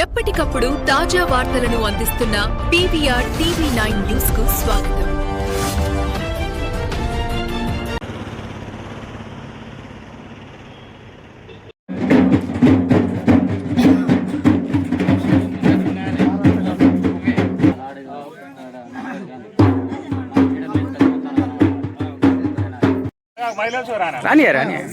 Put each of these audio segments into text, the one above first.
ఎప్పటికప్పుడు తాజా వార్తలను అందిస్తున్న పీవీఆర్ టీవీ9 న్యూస్ కు స్వాగతం. రానియా రానియా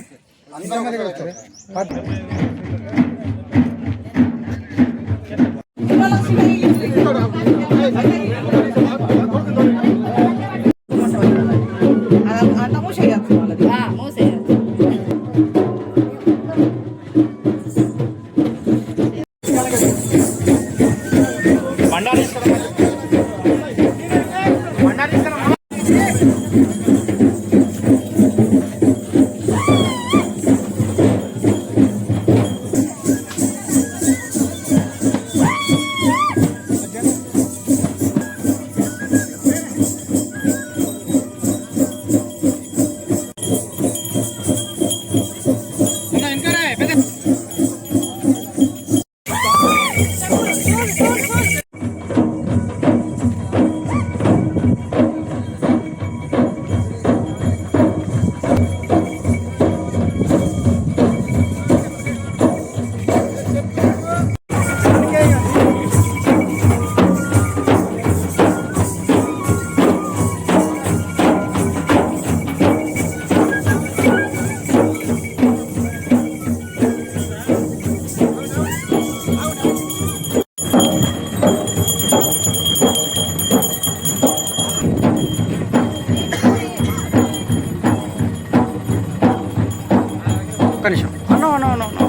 నిమిషం అన్నో అన్నో అన్నో అన్నో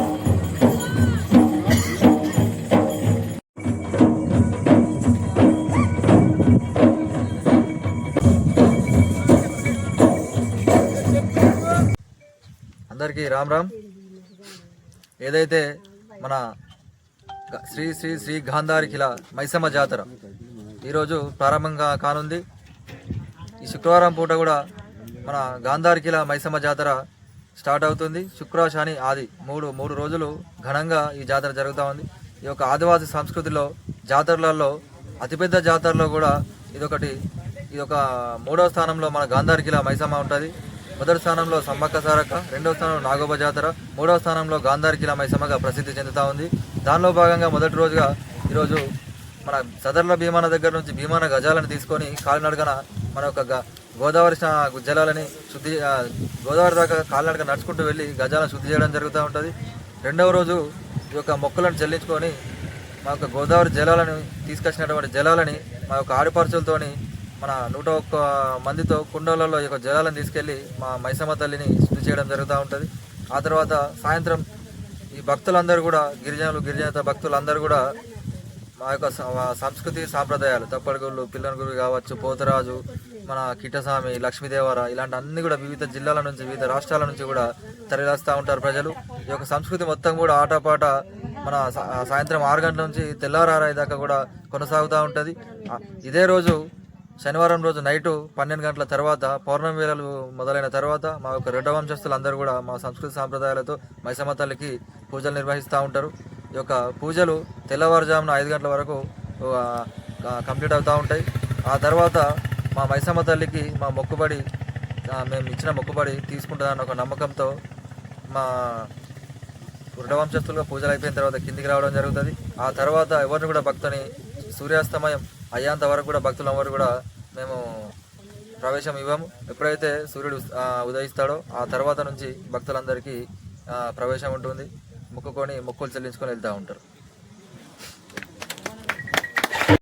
అందరికీ రామ్ రామ్. ఏదైతే మన శ్రీ శ్రీ శ్రీ గాంధారి ఖిలా మైసమ్మ జాతర ఈరోజు ప్రారంభంగా కానుంది. ఈ శుక్రవారం పూట కూడా మన గాంధారి ఖిలా మైసమ్మ జాతర స్టార్ట్ అవుతుంది. శుక్ర శని ఆది మూడు రోజులు ఘనంగా ఈ జాతర జరుగుతూ ఉంది. ఈ యొక్క ఆదివాసీ సంస్కృతిలో జాతరలలో అతిపెద్ద జాతరలో కూడా ఇదొక మూడవ స్థానంలో మన గాంధారి ఖిలా మైసమ్మ ఉంటుంది. మొదటి స్థానంలో సమ్మక్క సారక్క, రెండవ స్థానంలో నాగోబ జాతర, మూడవ స్థానంలో గాంధారి ఖిలా మైసమ్మగా ప్రసిద్ధి చెందుతూ ఉంది. దానిలో భాగంగా మొదటి రోజుగా ఈరోజు మన సదర్ల భీమాన దగ్గర నుంచి భీమాన గజాలను తీసుకొని కాలినడకన మన యొక్క గోదావరి జలాలని గోదావరి దాకా కాలినడక నడుచుకుంటూ వెళ్ళి గజాలను శుద్ధి చేయడం జరుగుతూ ఉంటుంది. రెండవ రోజు ఈ యొక్క మొక్కలను చెల్లించుకొని మా యొక్క గోదావరి జలాలను తీసుకొచ్చినటువంటి జలాలని మా యొక్క ఆడిపరుచులతోని మన 101 మందితో కుండలలో ఈ యొక్క జలాలను తీసుకెళ్ళి మా మైసమ్మ తల్లిని శుద్ధి చేయడం జరుగుతూ ఉంటుంది. ఆ తర్వాత సాయంత్రం ఈ భక్తులందరూ కూడా గిరిజనేతర భక్తులందరూ కూడా మా యొక్క సంస్కృతి సాంప్రదాయాలు తప్పడుగుళ్ళు, పిల్లనగురు కావచ్చు, పోతరాజు, మన కిట్టస్వామి, లక్ష్మీదేవర ఇలాంటి అన్ని కూడా వివిధ జిల్లాల నుంచి వివిధ రాష్ట్రాల నుంచి కూడా తరలిస్తూ ఉంటారు ప్రజలు. ఈ యొక్క సంస్కృతి మొత్తం కూడా ఆటపాట మన సాయంత్రం 6 గంటల నుంచి తెల్లారాయి దాకా కూడా కొనసాగుతూ ఉంటుంది. ఇదే రోజు శనివారం రోజు నైటు 12 గంటల తర్వాత పౌర్ణమి వేళలు మొదలైన తర్వాత మా యొక్క రెడ్డ వంశస్థులందరూ కూడా మా సంస్కృతి సాంప్రదాయాలతో మైసమ్మ తల్లికి పూజలు నిర్వహిస్తూ ఉంటారు. ఈ యొక్క పూజలు తెల్లవారుజామున 5 గంటల వరకు కంప్లీట్ అవుతూ ఉంటాయి. ఆ తర్వాత మా మైసమ్మ తల్లికి మా మొక్కుబడి మేము ఇచ్చిన మొక్కుబడి తీసుకుంటుందన్న ఒక నమ్మకంతో మా వృఢవంశస్థులుగా పూజలు అయిపోయిన తర్వాత కిందికి రావడం జరుగుతుంది. ఆ తర్వాత ఎవరిని కూడా భక్తుని సూర్యాస్తమయం అయ్యేంత వరకు కూడా భక్తులు ఎవరు కూడా మేము ప్రవేశం ఇవ్వము. ఎప్పుడైతే సూర్యుడు ఉదయిస్తాడో ఆ తర్వాత నుంచి భక్తులందరికీ ప్రవేశం ఉంటుంది. మొక్కులు చెల్లించుకొని వెళ్తూ ఉంటారు.